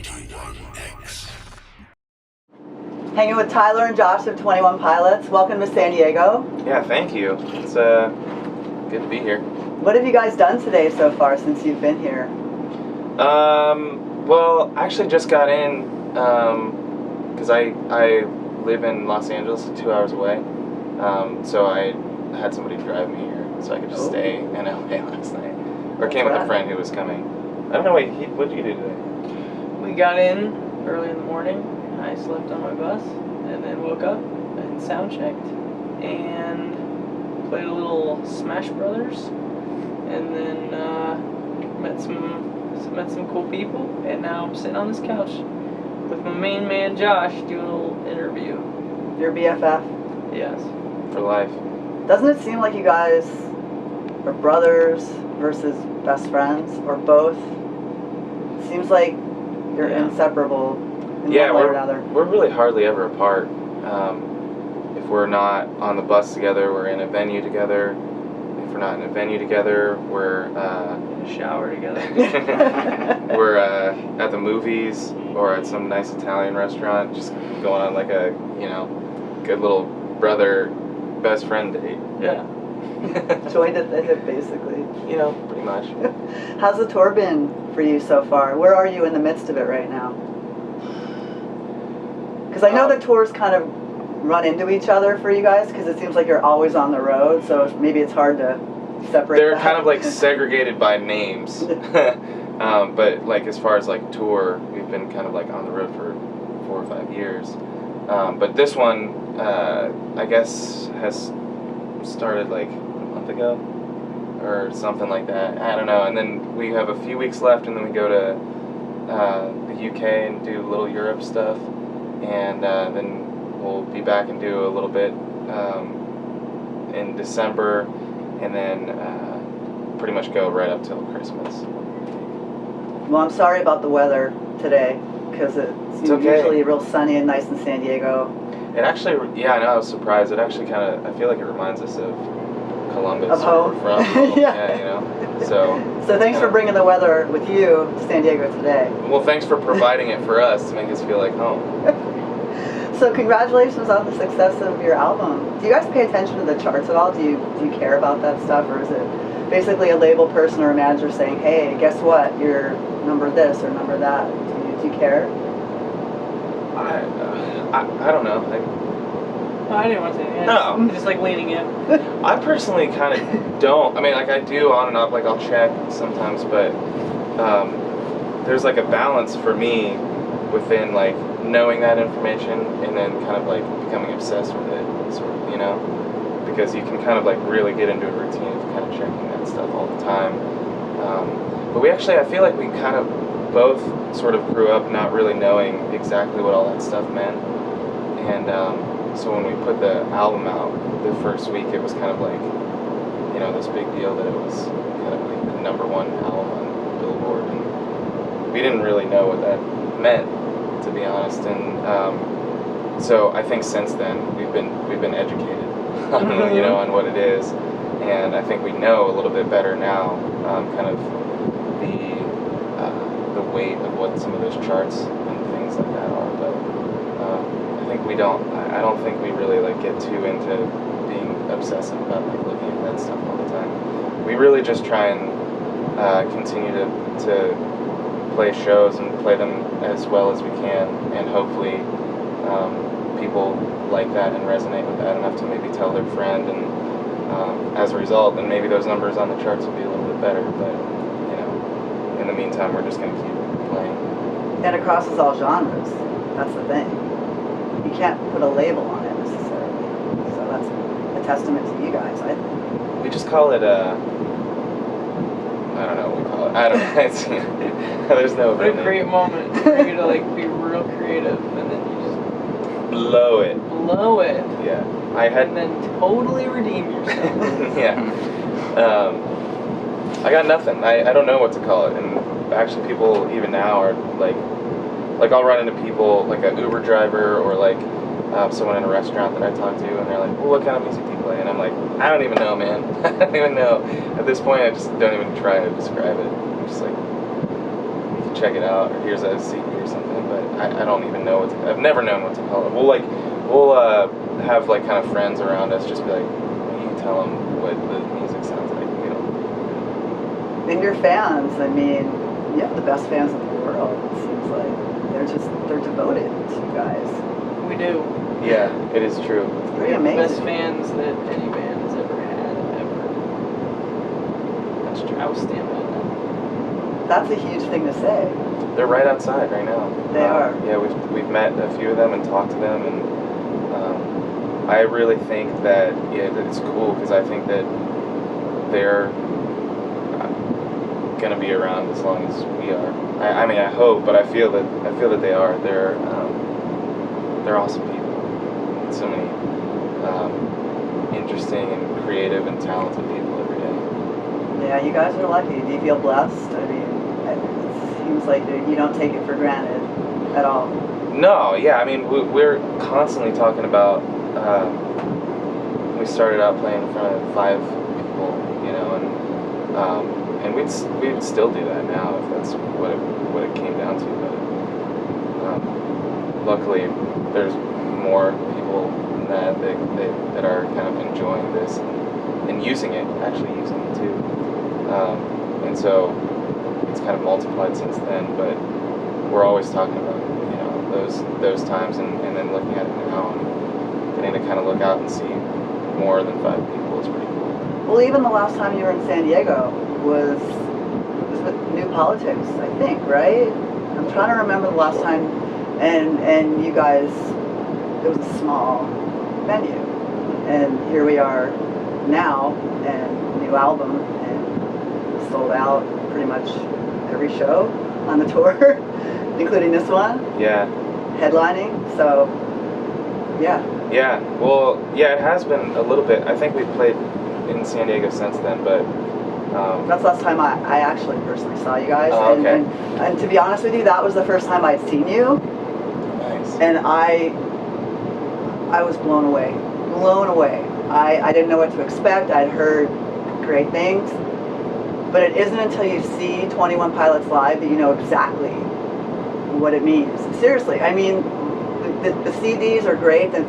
91X. Hanging with Tyler and Josh of 21 Pilots. Welcome to San Diego. Yeah, thank you. It's good to be here. What have you guys done today so far since you've been here? Well, I actually just got in because I live in Los Angeles, 2 hours away. So I had somebody drive me here so I could just stay in LA last night. Or came with a friend who was coming. I don't know, what did you do today? We got in early in the morning. I slept on my bus and then woke up and sound checked and played a little Smash Brothers and then met some cool people, and now I'm sitting on this couch with my main man Josh doing a little interview. Your BFF? Yes. For life. Doesn't it seem like you guys are brothers versus best friends, or both? It seems like you're inseparable in one way or another. We're really hardly ever apart. If we're not on the bus together, we're in a venue together. If we're not in a venue together, we're in a shower together. we're at the movies or at some nice Italian restaurant, just going on like a good little brother best friend date. Yeah. Joined at the hip, basically. Pretty much. How's the tour been for you so far? Where are you in the midst of it right now? Because I know the tours kind of run into each other for you guys, because it seems like you're always on the road, so maybe it's hard to separate. They're kind of like segregated by names. But like as far as like tour, we've been kind of like on the road for 4 or 5 years. But this one, I guess, has started like a month ago or something like that. I don't know. And then we have a few weeks left, and then we go to the UK and do a little Europe stuff, and then we'll be back and do a little bit in December, and then pretty much go right up till Christmas. Well, I'm sorry about the weather today, because it's okay. Usually real sunny and nice in San Diego. It actually, I know, I was surprised. It actually kind of, I feel like it reminds us of Columbus. Of home. Or from home. Yeah. So thanks for bringing the weather with you to San Diego today. Well, thanks for providing it for us to make us feel like home. So congratulations on the success of your album. Do you guys pay attention to the charts at all? Do you care about that stuff, or is it basically a label person or a manager saying, hey, guess what, you're number this or number that? Do you care? I don't know. I didn't want to say anything. No. Just like leaning in. I personally kind of don't. I mean, like I do on and off, like I'll check sometimes, but there's like a balance for me within like knowing that information and then kind of like becoming obsessed with it, sort of, because you can kind of like really get into a routine of kind of checking that stuff all the time. But we actually, I feel like we kind of both sort of grew up not really knowing exactly what all that stuff meant, and so when we put the album out the first week, it was kind of like this big deal that it was kind of like the #1 album on Billboard, and we didn't really know what that meant, to be honest, and so I think since then we've been educated on what it is, and I think we know a little bit better now, kind of the weight of what some of those charts and things like that are, but I think I don't think we really like get too into being obsessive about like looking at that stuff all the time. We really just try and continue to play shows and play them as well as we can, and hopefully people like that and resonate with that enough to maybe tell their friend, and as a result, then maybe those numbers on the charts will be a little bit better, but in the meantime, we're just going to keep playing. And it crosses all genres. That's the thing. You can't put a label on it necessarily. So that's a testament to you guys, I think. We just call it I don't know what we call it. I don't know. There's no What a great moment for you to like be real creative, and then you just blow it. Yeah. And then totally redeem yourself. Yeah. I got nothing. I don't know what to call it, and actually people even now are like I'll run into people like an Uber driver or like someone in a restaurant that I talk to, and they're like, well, what kind of music do you play? And I'm like, I don't even know, man. I don't even know. At this point, I just don't even try to describe it. I'm just like, you can check it out, or here's a CD. or something, but I don't even know what to, I've never known what to call it. We'll have like kind of friends around us just be like, you tell them what the music sounds like. We don't. And your fans, I mean, you have the best fans in the world. It seems like they're devoted to you guys. We do. Yeah, it is true. It's pretty We have the best amazing. fans that any band has ever had, ever. That's true. I will stand by that. That's a huge thing to say. They're right outside right now. They are. Yeah, we've met a few of them and talked to them, and I really think that that it's cool because I think that they're gonna be around as long as we are. I mean, I hope, but I feel that they are. They're awesome people. So many interesting and creative and talented people every day. Yeah, you guys are lucky. Do you feel blessed? I mean, it seems like you don't take it for granted at all. No, yeah, I mean, we're constantly talking about. We started out playing in front of 5 people, you know, and we'd still do that now if that's what it came down to. But luckily, there's more people than that are kind of enjoying this and using it, actually using it too. And so it's kind of multiplied since then. But we're always talking about those times and then looking at it now and getting to kind of look out and see more than 5 people is pretty cool. Well, even the last time you were in San Diego was with New Politics, I think, right? I'm trying to remember the last time, and you guys, it was a small venue, and here we are now, and new album, and sold out pretty much every show on the tour, including this one. Yeah. Headlining, so yeah. Yeah, well, yeah, it has been a little bit. I think we've played in San Diego since then, but That's the last time I actually personally saw you guys. Oh, okay. And to be honest with you, that was the first time I'd seen you. Nice. And I was blown away. Blown away. I didn't know what to expect. I'd heard great things. But it isn't until you see 21 Pilots live that you know exactly what it means. Seriously, I mean, the CDs are great, the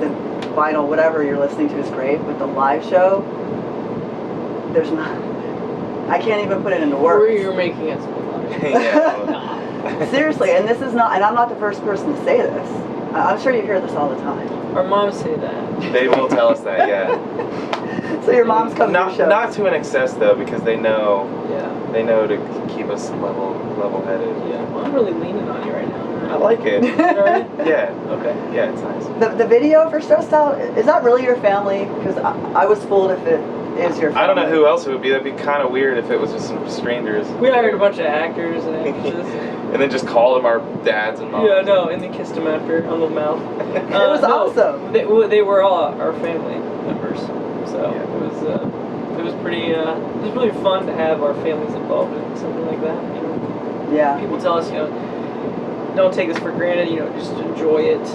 vinyl, whatever you're listening to is great, but the live show, there's not, I can't even put it into words. Or you're making us believe. Yeah. Seriously, and this is not, and I'm not the first person to say this. I'm sure you hear this all the time. Our moms say that. They will tell us that, yeah. So your mom's come to your show. Not to an excess though, because they know Yeah. to keep us level-headed. Yeah. Well, I'm really leaning on you right now. I like it. Alright? Yeah. Okay. Yeah, it's nice. The video for Stressed Out, is that really your family? Because I was fooled if it is your family. I don't know who else it would be. That'd be kind of weird if it was just some strangers. We hired a bunch of actors and actresses. And then just called them our dads and moms. Yeah, no, and then kissed them after on the mouth. It was awesome. They were all our family members, so Yeah. it was pretty. It was really fun to have our families involved in something like that. You know, Yeah. people tell us, don't take this for granted. Just enjoy it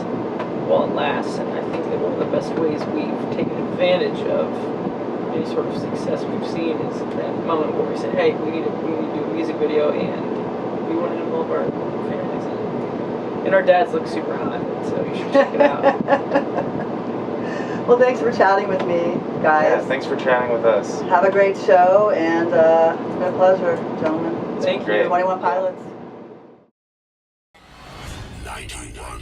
while it lasts. And I think that one of the best ways we've taken advantage of any sort of success we've seen is that moment where we said, "Hey, we need to do a music video and." We want to involve our families in it. And our dads look super hot, so you should check it out. Well, thanks for chatting with me, guys. Yeah, thanks for chatting with us. Have a great show, and it's been a pleasure, gentlemen. Thank you. Great. 21 Pilots. 91